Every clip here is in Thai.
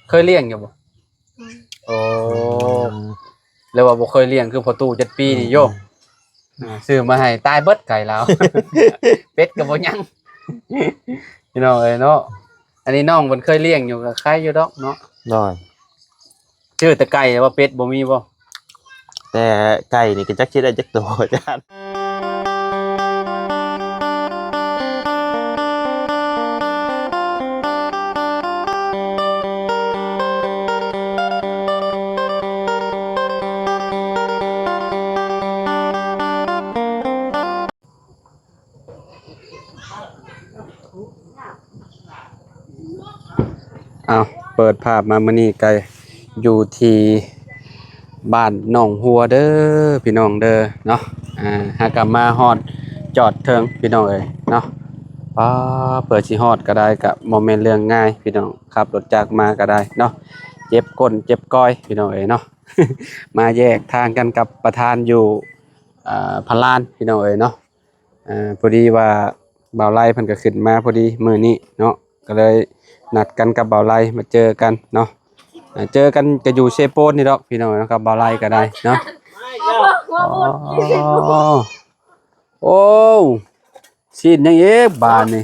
เคยเลี้ยงอยู่บ่โอ้แล้วว่าบ่เคยเลี้ยงคือพอตู้7ปีนี่โยซื้อมาให้ตายเบิดไก่แล้ว เป็ดก็บ่ยังพี่น้องเอ้ยเนาะอันนี้น้องเพิ่นเคยเลี้ยงอยู่ก็ใครอยู่ดอกเนาะน้อยชื่อแต่ไก่ว่าเป็ดบ่มีบ่แต่ไก่นี่ก็จักสิได้จักตัวอาจารย์เอาเปิดภาพมามื้อนี้ก็อยู่ที่บ้านหนองหัวเด้อพี่น้องเด้อเนาะหากลับมาฮอดจอดเทิงพี่น้องเอ้ยเนาะเปิดสิฮอดก็ได้ก็บ่แม่นเรื่องง่ายพี่น้องขับรถจากมาก็ได้เนาะเจ็บก้นเจ็บก้อยพี่น้องเอ้ยเนาะ มาแยกทางกันกับประธานอยู่พลานพี่น้องเอ้ยเนาะพอดีว่าบ่าวไร่เพิ่นก็ขึ้นมาพอดีมื้อนี้เนาะก็เลยนัดกันกับบ่าวไร่มาเจอกันเนาะเจอกันก็อยู่เชโปนนี่ดอกพี่น้องนะครับบ่าวไร่ก็ได้เนาะโอ้ชิ้นยังเอ๊ะบานนี่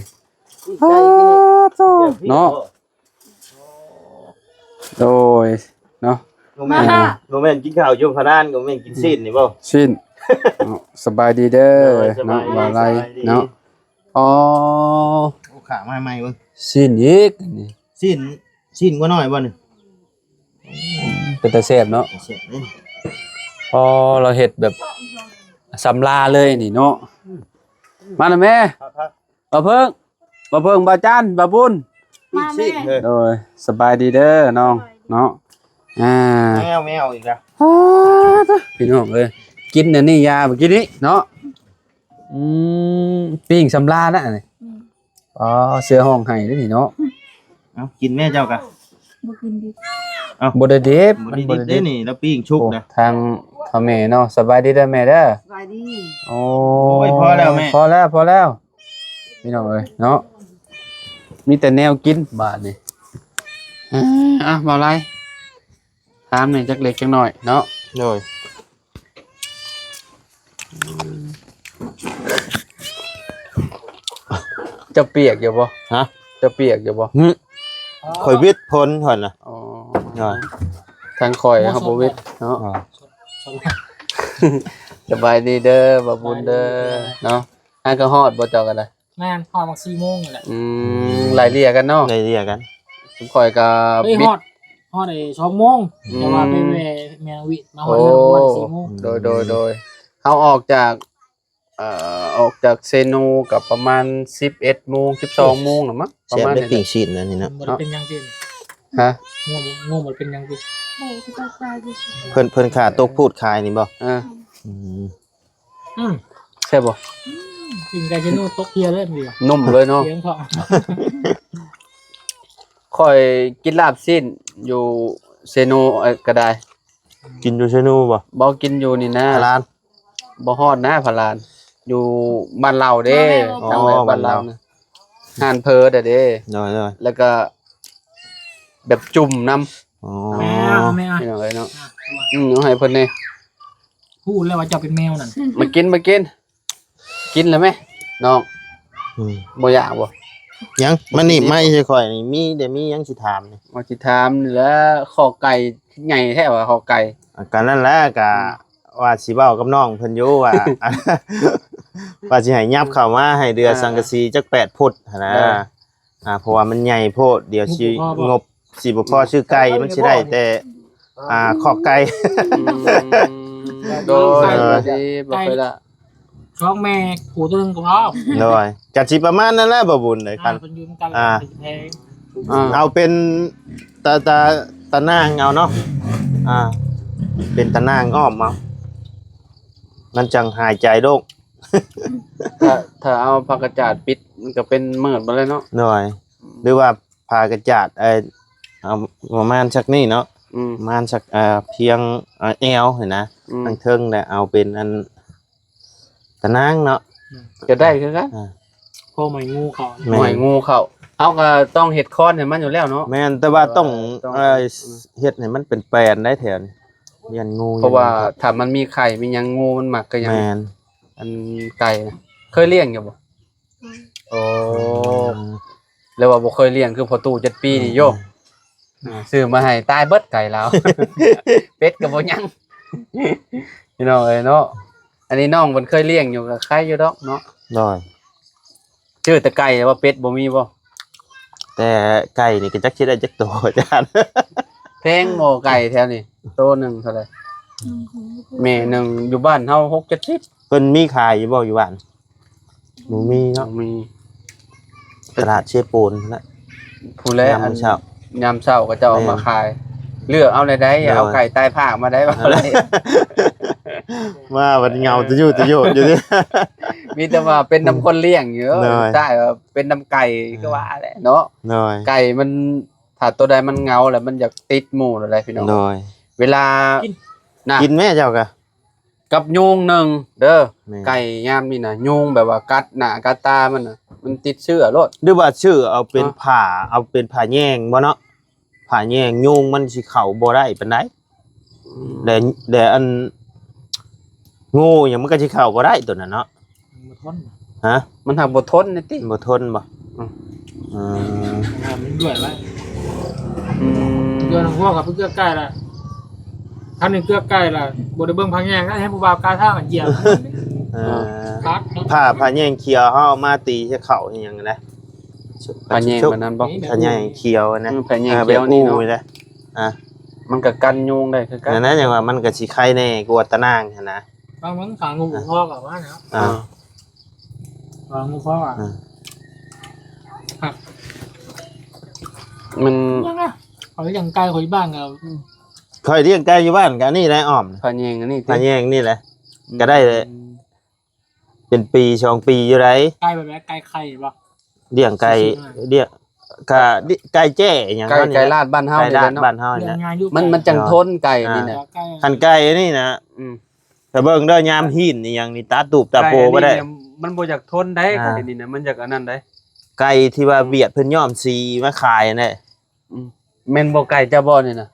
เนาะโดยเนาะโมเมนต์กินข้าวอยู่พะนานก็โมเมนต์กินซีนนี่บ่ชิ้นสบายดีเด้อเนาะบ่าวไร่เนาะอ๋อขาใหม่ๆเบิ่งชิ้นอีกนี่ซีนกว่าน้อยบ่นี่เป็นตาแซ่บเนาะแซ่บนี่พอเราเฮ็ดแบบสำลาเลยนี่เนาะมาแล้วแม่บ่เพิ่งบ่จานบ่บุญอีกซีนโดยสบายดีเด้อน้องเนาะแมวอีกแล้วพี่น้องเอ้ยกินอันนี้ยาเมื่อกี้นี้เนาะปิ้งสำลานะนี่เสือห้องให้เด้อนี่เนาะเอากินแม่เจ้ากะบ่กินดิบ่ได้เด็บมันบ่ได้เด้นี่แล้วปิ้งชุบนะทางพ่อแม่เนาะสบายดีเด้อแม่เด้อสบายดีโอ้ยพอแล้วแม่พอแล้วพี่น้องเอ้ยเนาะมีแต่แนวกินบาดนี่บ่าวไรถามหน่อยจักเล็กจักหน่อยเนาะโน่ยจะเปียกอยู่บ่ฮะจะเปียกอยู่บ่ข่อยวิทย์พ้นก่อนน่ะอ๋อน้อยทางข่อยครับบ่วิทย์เนาะสบายดีเด้อบ่บุญเด้อเนาะอันก็ฮอดบ่เจ้ากันได้แม่นฮอดมัก4 โมงนั่นแหละไล่เลี่ยกันเนาะไล่เลี่ยกันผมข่อยก็บิดฮอดไอ้2 โมงแต่ว่าไปแม่วิมาฮอด4 โมงโดยเฮาออกจากเซโนกับประมาณ11 โมง12 โมงน่ะมั้งประมาณนี้ปิ้งชีสนั่นนี่เนาะบ่เป็นหยังจริงฮะง่วงบ่เป็นหยังจริงเพิ่นขาตกพูดคายนี่บ่ใช่บ่กินไก่เจโน่ตกเฮียเลยมื้อนุ่มเลยเนาะค่อยกินลาบสิ้นอยู่เซโนก็ได้กินอยู่เซโนบ่กินอยู่นี่นะพลานบ่ฮอดนะพลานอยู่บ้านเราเด้ทางบ้านเรานะหานเพอเด้แล้วก็แบบจุ่มน้ำไม่เอาพี่น้องเอ้ยเนาะให้เพิ่นนี่พูดแล้วว่าเจ้าเป็นแมวนั่นมากินกินเลยไหมน้องบ่อยากบ่ยังมันนี่ไม่ใช่ข่อยนี่มีเดี๋ยวมียังสิถามนี่ว่าสิถามแล้วคอไก่ใหญ่แท้ว่าคอไก่กันนั่นแหละก็ว่าสิเว้ากับน้องเพิ่นอยู่ว่าว่าสิให้ยับเข้ามาให้เดือสังกะสีจัก8 ฟุตนะเพราะว่ามันใหญ่โพดเดี๋ยวสิงบสิบ่พอชื่อไก่มันสิได้แต่ขอกไก่โดยดีบ่เคยละช่องแม่ผูตัวนึงก็พอโดยก็สิประมาณนั้นแหละบ่บุญเลยกันเอาเป็นตะนางเอาเนาะเป็นตะนางอ้อมเอามันจังหายใจโรคถ้าเอาผักกระจาดปิดมันก็เป็นเมิดบ่เลยเนาะหน่อยหรือว่าผักกระจาดเอาประมาณสักนี่เนาะประมาณสักเพียงแอวเห็นนะทางเทิงเนี่ยเอาเป็นอันตะนางเนาะจะได้คือกันพ่อหมายงูเขา เอาก็ต้องเฮ็ดคอนให้มันอยู่แล้วเนาะ แม่นแต่ว่าต้อง ต้อง เฮ็ดให้มันเป็นแปลนได้แถวนี้ยันงู เพราะว่าถ้ามันมีไข่มีหยังงูมันหมักก็ยัง แม่น อันไก่นะเคยเลี้ยงอยู่บ่โอ้แล้วว่าบ่เคยเลี้ยงคือพอตู้7 ปีนี่โยซื้อมาให้ตายเบิดไก่แล้ว เป็ดก็บ่ยังพี่น้องเอ้ยเนาะอันนี้น้องเพิ่นเคยเลี้ยงอยู่ก็ใครอยู่ดอกเนาะ น้อย ชื่อแต่ไก่แต่ว่าเป็ดบ่มีบ่ แต่ไก่นี่ก็จักสิได้จักตัวอาจารย์ แพงบ่ไก่แถวนี้โตหนึงเท่าไหร่แม่หนึงอยู่บ้านเฮา6-70 เพิ่นมีขายอยู่บ่อยู่บ้านบ่มีเนาะ มี ตลาดเชฟโปนนั่นแหละ ผู้แล ยามเช้าย ามเช้าก็จะเอามาขาย เลือกเอาได้อย่าเอาไก่ใต้ผ้ามาได้บ่เลย ว่าวันเงาตะยุตะโยดอยู่นี่ มีแต่ว่าเป็นน้ำคนเลี้ยงอยู่ น้อย ใช่ว่าเป็นน้ำไก่ก็ว่าแหละเนาะ น้อย ไก่มันถ้าตัวใดมันเหงาแล้วมันอยากติดหมู่อะไรพี่น้อง น้อย เวลาน่ะ กินแม่เจ้ากะ กับยุงหนึ่งเด้อ แม่ ไก่ยามนี่น่ะยุงแบบว่ากัดหน้ากัดตามันน่ะมันติดเชื้อโลด หรือว่าชื่อเอาเป็นผ้าเอาเป็นผ้าแยงบ่เนาะผ้าแยงยุงมันสิเข้าบ่ได้ปานใดแต่อันงูหยังมันก็สิเข้าบ่ได้ตัวนั้นเนาะ มันทน ฮะ มันหักบ่ทนนี่ติ บ่ทนบ่ อืม อืม มันด้วยไว้ อืม เกลือน้ำพวกกับเกลือใกล้ละท่านหนึ่งเกลือใกล้ละบไดเบิ้งพังแยงก็ให้ผู้บ่าวกาท่ามันเหยียบ เออ คัด ผ้าแยงเขียวเฮาเอามาตีใส่เข่าอหยังนะ ปลาแยงมันนั้นบ่ ผ้าแยงเขียวนะ ปลาแยงเขียวนี่เนาะ แบบอู้นะอ่ะ มันก็กันยุงได้คือกัน นั่นนะอย่างว่ามันก็สิไข่แน่กว่าตะนางหั่นนะ บางมันขังงูพ่อกับว่าเนาะ อ่า บางงูพ่ออ่ะ มัน ยังไงเขาอย่างไกลคนบ้านเรา คอยเลี้ยงไก่อยู่บ้านกันนี่แหละอ้อม ปลาแยงอันนี้ติ ผ้าแยงนี่แหละ ก็ได้เลย เป็นปี2ปีอยู่ไร ไกลแบบไกลไข่ป่ะ เลี้ยงไก่เลี้ยงกะไก่แจ้อหย่าง ไก่ นั้นนี่ ไก่ แหละ ลาดบ้านเฮา ไก่ นี่ ลา แห ด ละเนาะ บ้านเฮา เรื่ นี่ อง นะ งานยุ มันจังทนไก่นี่น่ะ ใกล้ คันไก่นี่นะ อืม ถ้าเบิ่งเด้อยามหินนี่หยังนี่ตาตูบตาโปบ่ได้ ไก่อันนี้เนี่ยมันบ่อยากทนได้ อ่า ไก่นี่นะมันอยากอันนั้นได้ ไก่ที่ว่าเบียดเพิ่นย้อมสีมาขายนั่นแหละ แม่นบ่ไก่เจ้าบ่นี่นะ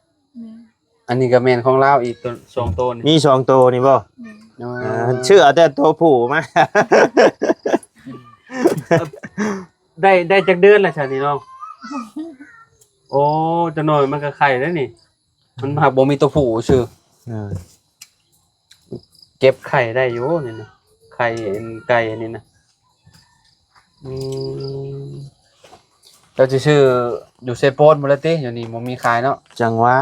อันนี้ก็แม่นของลาวอีกตัว2ตัวนี่ มี2ตัวนี่บ่ อ๋อ ชื่อเอาแต่ตัวผู้มา ได้จักเดือนแล้วซะนี่น้องโอ้จะน้อยมันก็ไข่แล้วนี่ มันหักบ่มีตัวผู้ชื่อเก็บไข่ได้อยู่นี่นะไข่อันไก่อันนี้นะอืมเราจะชื่ออยู่เซโปนบ่ละติอยู่นี่บ่มีขายเนาะ จังหวะ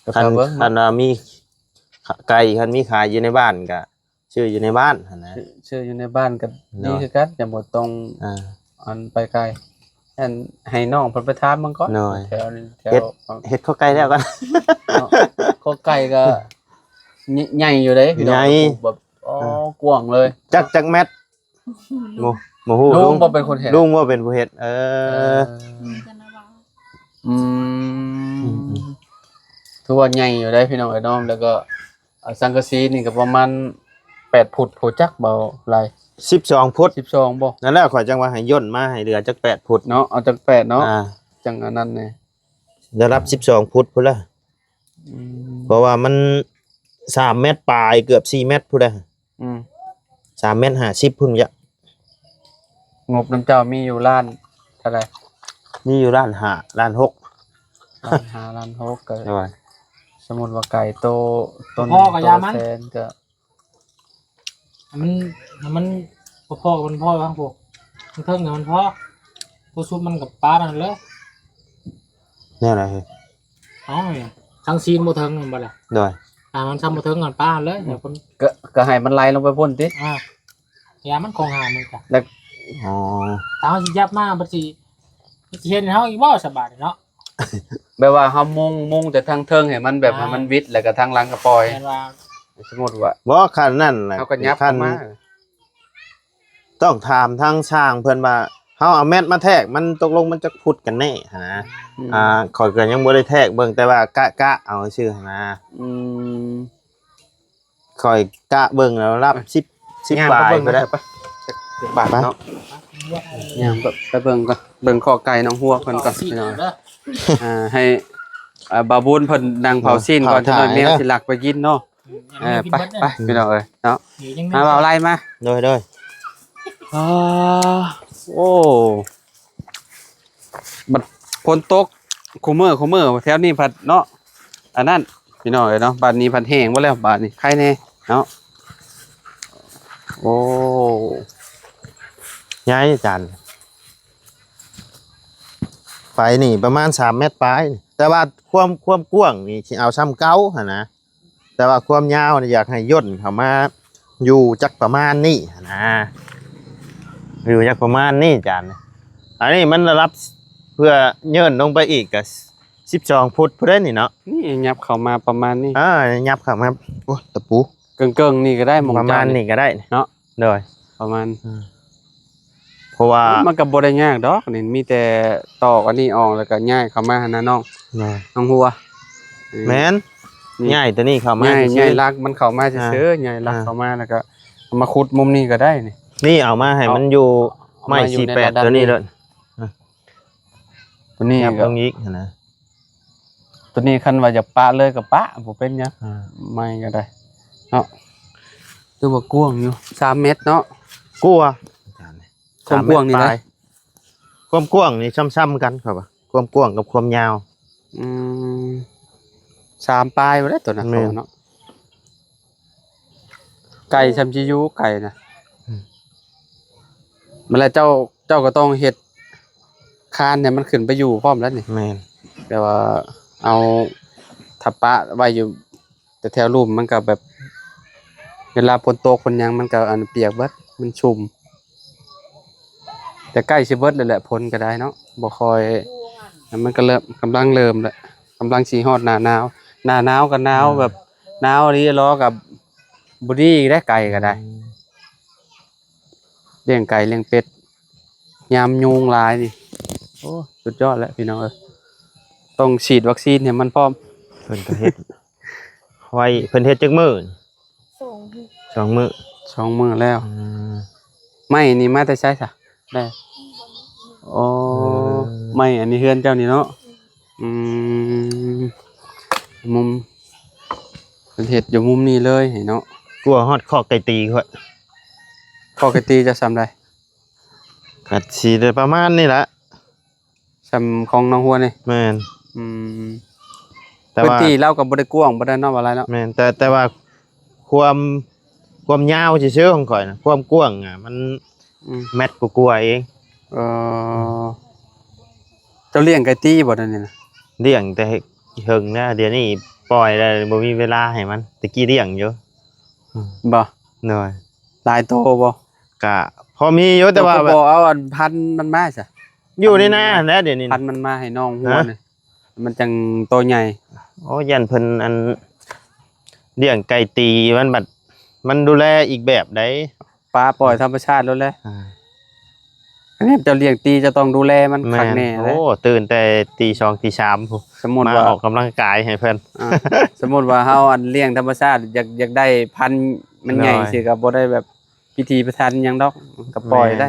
ก็ คัน เบิ่ง คันว่ามีไก่คันมีขายอยู่ในบ้านก็ชื่ออยู่ในบ้านหั่นนะ ชื่ออยู่ในบ้านก็ดีคือกันอย่าบ่ต้อง อ่า อันไปไกลอันให้น้องเพิ่นไปถามมันก่อน หน่อย แถวนี้แถ เฮ็ด ว เฮ็ดข้าวไก่แล้วกัน เนาะข้อไก่ก็ใหญ่อยู่เด้พี่น้อง ใหญ่ แบบอ๋อกว้างเลย จักแมทหมูฮู้ ลุงบ่เป็นคนเห็น ลุงว่าเป็นผู้เฮ็ดอืมถือว่าใหญ่อยู่ได้พี่น้องไอ้น้องแล้วก็สังกะสีนี่ก็ประมาณ8 ฟุตโผจักเบาหลาย 12ฟุต 12บ่ นั่นแหละข่อยจังว่าให้ย่นมาให้เหลือจัก8ฟุต เนาะเอาจาก8เนาะ อ่า จังอันนั้นแน่ ได้รับ12ฟุตพุ่นละ อืม เพราะว่ามัน3เมตรปลายเกือบ4เมตรพุ่นละ อืม 3เมตร50พุ่นยะ งบน้ำเจ้ามีอยู่ล้านเท่าไหร่ นี่อยู่ร้าน5ร้าน6 ล้าน5ล้าน6ก็ ใช่ป่ะ สมมุติว่าไก่โตต้น พ่อกับยามัน แสนก็ มันพ่อกับมันพ่อบ้างพวกมันเทิงกับมันพ่อตัวซุปมันกับปลานั่นเลย แน่อะไรเฮ้ย อ๋อทั้งซีนโมเทิงมันบ่ล่ะ โดย มันทำโมเทิงก่อนปลาเลยเดี๋ยวคน ก็ให้มันไหลลงไปพ่นติ ยามันคงหามันกัน อ๋อ ตามสิยับมาบัดสิเห็นเฮาอีกบ่สบายเนาะ แบบว่าเฮามุงแต่ทางเทิงให้มันแบบให้มันวิดแล้วก็ทางหลังก็ปล่อย เห็นว่า สมมุติว่า บ่คันนั่นแหละ เฮาก็ยับ คั เข้าน มา ต้องถามทางช่างเพิ่นว่าเฮาเอาแมทมาแทกมันตกลงมันจะพุดกันแน่หาข่อยก็ยังบ่ได้แทกเบิ่งแต่ว่ากะเอาชื่อหา อืม ข่อยกะเบิ่งแล้วรับ10 10บาท เบิ่ง ก็ได้ ปะบาทเนาะ ย่างไปเบิ่งก่อนเบิ่งคอไก่น้องหัวเพิ่นก่อนพี่น้องให้บาบุญเพิ่นนั่งเผาซีนก่อนจะได้แมวสิหลักไปกินเนาะไปพี่น้องเอ้ยเนาะมาเอาไล่มาโดยอ๋อโอ้บัดฝนตกคุมื้อแถวนี้พัดเนาะอันนั้นพี่น้องเอ้ยเนาะบ้านนี้พัดแห้งบ่แล้วบ้านนี้ใครแน่เนาะโอ้ย้ายอาจารย์ไปนี่ประมาณ3เมตรปลายแต่ว่าความกว้างนี่สิเอาซ้ำเก่าหั่นนะแต่ว่าความยาวนี่อยากให้ย่นเข้ามาอยู่จักประมาณนี้หั่นนะอยู่จักประมาณนี้อาจารย์อันนี้มันรับเพื่อเยินลงไปอีกก็12 ฟุตพุ่นเด้นี่เนาะนี่ยับเข้ามาประมาณนี้ยับเข้ามาโอ้ตะปู เกิงนี่ก็ได้มอง ประมาณนี้ก็ได้เนาะโดยประมาณเพราะว่ามันก็บ่ได้ยากดอกนี่มีแต่ตอกอันนี้ออกแล้วก็ย้ายเข้ามาหั่นนะน้องหัวแม่นย้ายตัวนี้เข้ามาย้ายลักมันเข้ามาซื่อๆย้ายลักเข้ามาแล้วก็เอามาขุดมุมนี้ก็ได้นี่เอามาให้มันอยู่ไม้48ตัวนี้เลยตัวนี้ตรงนี้นะตัวนี้คันว่าจะปะเลยก็ปะบ่เป็นหยังไม่ก็ได้เนาะตัวบ่กว้างอยู่3เมตรเนาะกลัวความกว้างนี่นะความกว้างนี่ซ้ำๆกันครับความกว้างกับความยาว3ปลายบ่ได้ตัวนั้นเนาะไก่ซ้ำสิอยู่ไก่นะมันแล้วเจ้าก็ต้องเฮ็ดคานเนี่ยมันขึ้นไปอยู่พร้อมแล้วนี่แม่นแต่ว่าเอาทับปะไว้อยู่แต่แถวลุ่มมันก็แบบเวลาฝนตกฝนหยังมันก็อันเปียกเบิดมันชุ่มแต่ใกล้สิเบิดแล้วแหละฝนก็ได้เนาะบ่ค่อยมันก็กำลังเริ่มแล้วกำลังสิฮอดหน้าหนาวก็หนาวแบบหนาวนี่ล้อกับบ่ดีได้ไก่ก็ได้เลี้ยงไก่เลี้ยงเป็ดยามยุงหลายนี่โอ้สุดยอดแล้วพี่น้องเอ้ยต้องฉีดวัคซีนให้มันพร้อมเพิ่นก็เฮ็ดไว้เพิ่นเฮ็ดจักมื้อ2 มื้อแล้วไม่นี่มาแต่ใช้ซะได้อ๋อไม่อันนี้เฮือนเจ้านี่เนาะมุมเป็นเฮ็ดอยู่มุมนี้เลยเนาะกลัวฮอดคอกไก่ตีค่อยคอกไก่ตีจะซ้ำได้ก็สิได้ประมาณนี้ล่ะซ้ำของน้องหัวนี่แม่นแต่ว่าพื้นที่เราก็บ่ได้กว้างบ่ได้นอกอะไรเนาะแม่นแต่ว่าความยาวซื่อๆของข่อยนะความกว้างมันเมตรกว่าเองเจ้าเลี้ยงไก่ตีบ่นั่นนี่นะเลี้ยงแต่เฮิงนะเดี๋ยวนี้ปล่อยแล้วบ่มีเวลาให้มันตะกี้เลี้ยงอยู่บ่หน่อยหลายโตบ่ก็พอมีอยู่แต่ว่าบ่เอาอันพันมันมาซะอยู่ในนาแล้วเดี๋ยวนี้พันมันมาให้น้องหัวนี่มันจังโตใหญ่โอ้ยันเพิ่นอันเลี้ยงไก่ตีมันดูแลอีกแบบใดปลาปล่อยธรรมชาติแล้วแหละอันนี้เจ้าเลี้ยงตีจะต้องดูแลมันคักแน่โอ้ตื่นแต่ตี2ตี3พุ่นสมมุติว่าออกกำลังกายให้เพิ่นสมมุติว่าเฮาอันเลี้ยงธรรมชาติอยากได้พันธุ์มันใหญ่สิก็บ่ได้แบบพิธีพิถันหยังดอกก็ปล่อยได้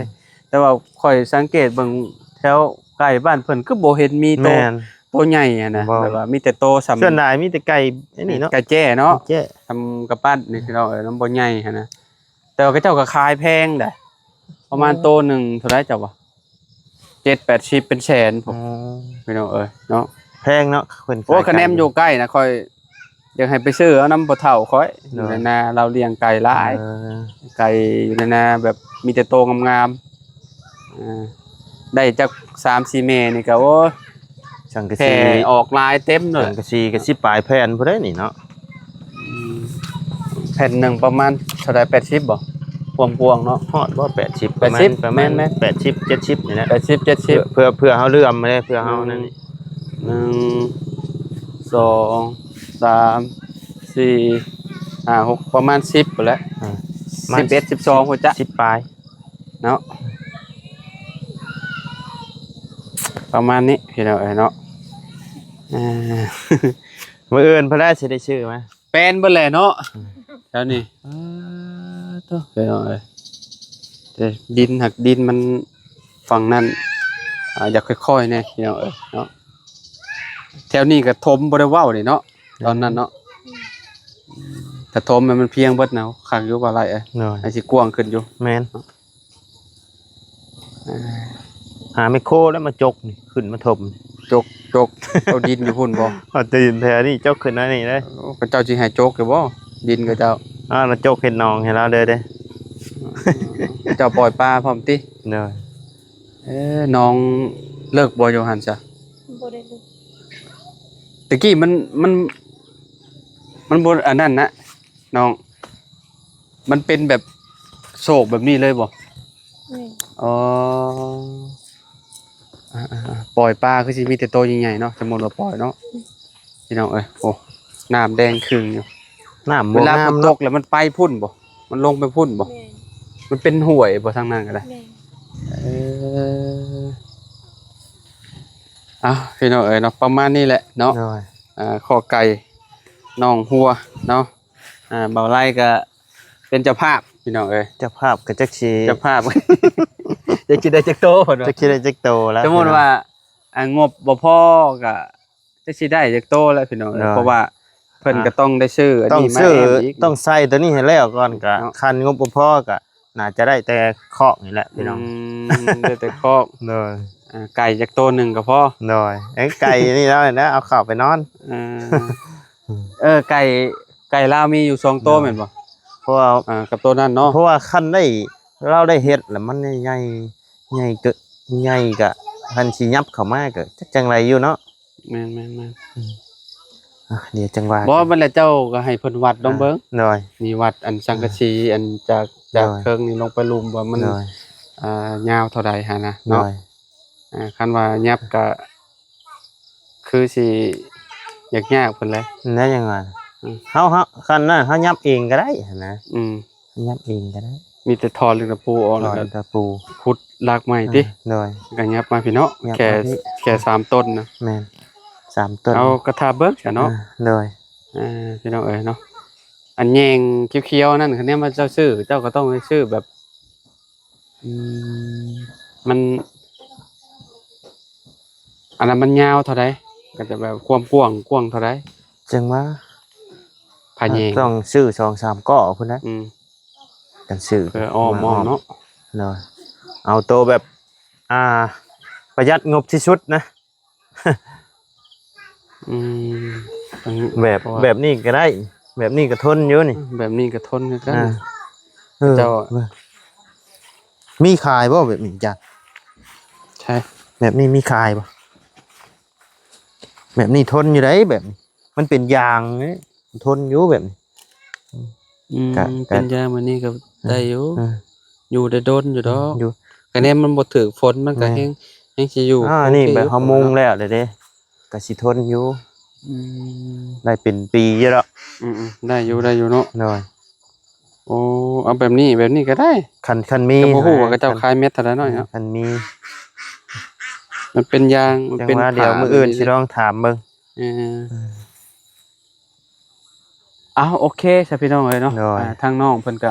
แต่ว่าค่อยสังเกตเบิ่งแถวใกล้บ้านเพิ่นคือบ่เห็นมีโตใหญ่อ่ะนะแบบว่ามีแต่โตสำส่วนใหญ่มีแต่ไก่อันนี้เนาะไก่แจ้เนาะทำกับปั้นนี่เราน้ำบ่ใหญ่หั่นนะแต่ว่าเจ้าก็ขายแพงได้ประมาณโตนึงเท่าไหร่เจ้าว่า7-80เป็นแสนผมพี่น้องเนาะแพงเนาะเพิ่นโอ้คะแนนอยู่ใกล้นะค่อยอยากให้ไปซื้อเอาน้ำบ่เฒ่าค่อยอยู่ในนาเราเลี้ยงไก่หลายไก่อยู่ในนาแบบมีแต่โตงามๆได้จัก 3-4 เมตรนี่ก็โอ้สังกะสีออกลายเต็มเลยสังกะสีก็10ปลายแผ่นพุ่นได้นี่เนาะแผ่นนึงประมาณเท่าใด80บ่พวงๆเนาะฮอดบ่80ประมาณ80 70นี่แหละ80 70เพื่อเฮาเลื่อมมาได้เพื่อเฮานั่นนี่1 2 3 4 5 6ประมาณ10พุ่นแหละ11 12พุ่นจ้ะ10ปลายเนาะประมาณนี้พี่น้องเนาะมื้ออื่นเพิ่นได้สิได้ชื่อมั้ยแปลนเบิดแหละเนาะแล้วนี่ตัวพี่น้องแต่ดินหักดินมัน ฝั่งนั้นอยากค่อยๆแน่พี่น้องเนาะแถวนี้ก็ถมบ่ได้เว้านี่เนาะตอนนั้นเนาะถ้าถมมันเพียงเบิดแนวคักอยู่บ่ไรหน่อย ไอ้สิกว้างขึ้นอยู่ แม่นหาไมโครแล้วมาจกนี่ขึ้นมาถม จกเอาดินอยู่พุ่นบ่ เอาตีนแท้นี่จกขึ้นมานี่เด้ พระเจ้าสิให้จกอยู่บ่ดินกับเจ้า เราจกเห็ดนองให้เราเด้อเด้ เจ้าปล่อยปลาพร้อมติ เด้อ น้องเลิกบ่อยู่หั่นจ้ะ บ่ได้เลย ตะกี้มันบ่อันนั้นนะน้องมันเป็นแบบโศกแบบนี้เลยบ่ นี่ อ๋อปล่อยปลาคือสิมีแต่โตวใหญ่ๆเนาะสมมุติว่าปล่อยเนาะพี่น้องเอ้ยโอ้น้ำแดงครึ่งอยู่ น้ำ เว บ่ ลาฝ งาม นต เนาะ กแล้วมันไปพุ่นบ่มันลงไปพุ่นบ่ แม่น มันเป็นห้วยบ่ทางนั้นก็ได้ แม่น เออพี่น้องเอ้ยเนาะประมาณนี้แหละเนาะ เด้อ ข้อไก่น้องหัวเนาะเบาไล่ก็เป็นเจ้าภาพพี่น้องเอ้ย เจ้าภาพกับจักชี เจ้าภาพ จะคิดได้จักโตเนาะ จักชีได้จักโตแล้ว สมมุติว่างบบ่พอก็จะสิได้จักโตแล้วพี่น้องเอ้ยเพราะว่าเพิ่นก็ต้องได้ซื้ออัน ต้อง นี้มา ซื้อ แอมอีก ต้องใส่ตัวนี้ให้แล้วก่อนก็ เนาะ คันงบบ่พอก็น่าจะได้แต่เคาะนี่แหละพี่น้อง ได้แต่คอก เด้อ ไก่จักโตหนึงก็พอ เด้อไอ้ไก่นี่แล้วนะเอาเข้าไปนอน ไก่ลาวมีอยู่2โตแม่นบ่ เพราะว่า กับตัวนั้นเนาะ เพราะว่าคันได้เราได้เฮ็ดแล้วมันใหญ่ใหญ่เกะใหญ่กะคันสิยับเข้ามาก็จักจังไรอยู่เนาะ แม่นเดี๋ยวจังว่า บ่มันแหละเจ้าก็ให้เพิ่นวัดลองเบิ่ง หน่อย มีวัดอันสังกะสีอันจาก ได้ เครื่องนี่ลงไปลุมว่ามัน หน่อย ยาวเท่าใดหานะ หน่ เนาะ อย คันว่ายับก็คือสิยากเพิ่นแหละ แล้วยังไง อืม เฮาคันนั้นเฮายับเองก็ได้นะ อืม ยับเองก็ได้ มีแต่ทอนลึกตะปูออก ห แล้ว น่อย ก็ ตะปู ขุดรากไม้ติ หน่อย ก็ยับมาพี่เนาะ ยับ แค่ มาพี่ แค่3ต้นนะ แม่น3ต้น เอากระทาเบิ่งซะเนาะ หน่อย พี่น้องเอ้ยเนาะอันแยงเขียวๆนั่นคันนี้มาเจ้าซื้อเจ้าก็ต้องให้ซื้อแบบมันอันนั้นมันยาวเท่าใดก็จะแบบความกว้างเท่าใด จังว่า ผาแยง ต้องซื้อ2-3ก้อพุ่นนะกันซื้อ เพื่ออ้อมเนาะ หน่อยเอาโตแบบประหยัดงบที่สุดนะ อืม แบบนี้ก็ได้ แบบนี้ก็ทนอยู่นี่ แบบนี้ก็ทนคือกัน เจ้า เจ้า มีขายบ่แบบนี้จ้ะ ใช่ แบบนี้มีขายบ่แบบนี้ทนอยู่ได้แบบนี้มันเป็นยางนี่ทนอยู่แบบนี้ กะ เป็นยามื้อนี้ก็ได้อยู่ อ่า อยู่ได้โดนอยู่ดอก อยู่ คะแนนมันบ่ถึกฝนมันก็ แม่ แฮงสิอยู่ นี่ โอค แบบเฮามุงแล้วเด้ก็สิทนอยู่ อืม ได้เป็นปีอยู่แล้ว ได้อยู่เนาะ หน่อย โอ้เอาแบบนี้ก็ได้ คันมี ก็บ่ฮู้ว่าเขาเจ้าขายเม็ดเท่าใดเนาะเนาะ คันมี มันเป็นยางมัน จัง เป็น ว่าเดี๋ยวมื้ออื่นสิลองถามเบิ่ง เออโอเคใช่พี่น้องเอ้ยเนาะ ได้ ทางน้องเพิ่นก็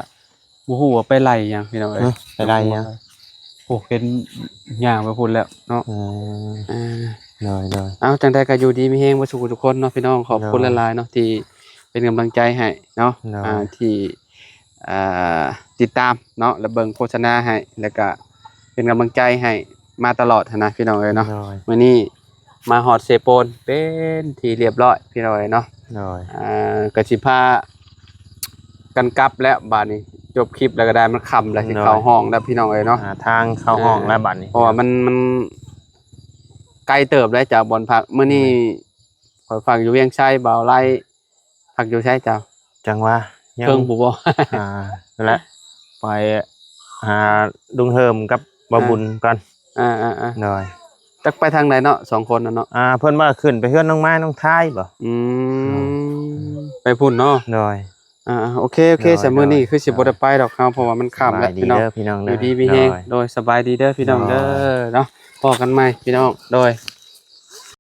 บ่ฮู้ว่าไปไล่หยังพี่น้องเอ้ย ไปไล่หยัง โอ้เป็นย่างไปพุ่นแล้วเนาะ หน่อย เอาจังใดก็อยู่ดีมีแฮงบ่สุขทุกคนเนาะพี่น้องขอบคุณหลายๆเนาะที่เป็นกำลังใจให้เนาะ ได้ ที่ติดตามเนาะและเบิ่งโฆษณาให้แล้วก็เป็นกำลังใจให้มาตลอดหั้นนะพี่น้องเอ้ยเนาะ หน่อย มื้อนี้มาฮอดเซโปนเป็นที่เรียบร้อยพี่น้องเอ้ยเนาะ หน่อย ก็สิพากันกลับแล้วบัดนี้จบคลิปแล้วก็ได้มันค่ำแล้วสิเข้าห้องแล้วพี่น้องเอ้ยเนาะ ทางเข้าห้องแล้วบัดนี้ เพราะว่ามันไกลเติบได้จากบ่อนพักมื้อนี้ข่อยฝากอยู่เวียงชัยบ่าวไร่พักอยู่ไสเจ้า จังว่ายัง เพิ่งบ่ และไปหาลุงเฮิมกับบ่บุญก่อน หน่อย จักไปทางไหนเนาะ2คนน่ะเนาะ เพิ่นว่าขึ้นไปเฮือนน้องไม้น้องท้ายบ่ ไปพุ่นเนาะ หน่อย โอเคสำมื้อนี้คือสิบ่ได้ไปดอกครับเพราะว่ามันค่ำแล้ว สบายดี พี่น้อง เด้อพี่น้อง อ เด้ ยู่ดีมีแฮงโดยสบายดีเด้อพี่น้องเด้อเนาะพอกันใหม่พี่น้องโดย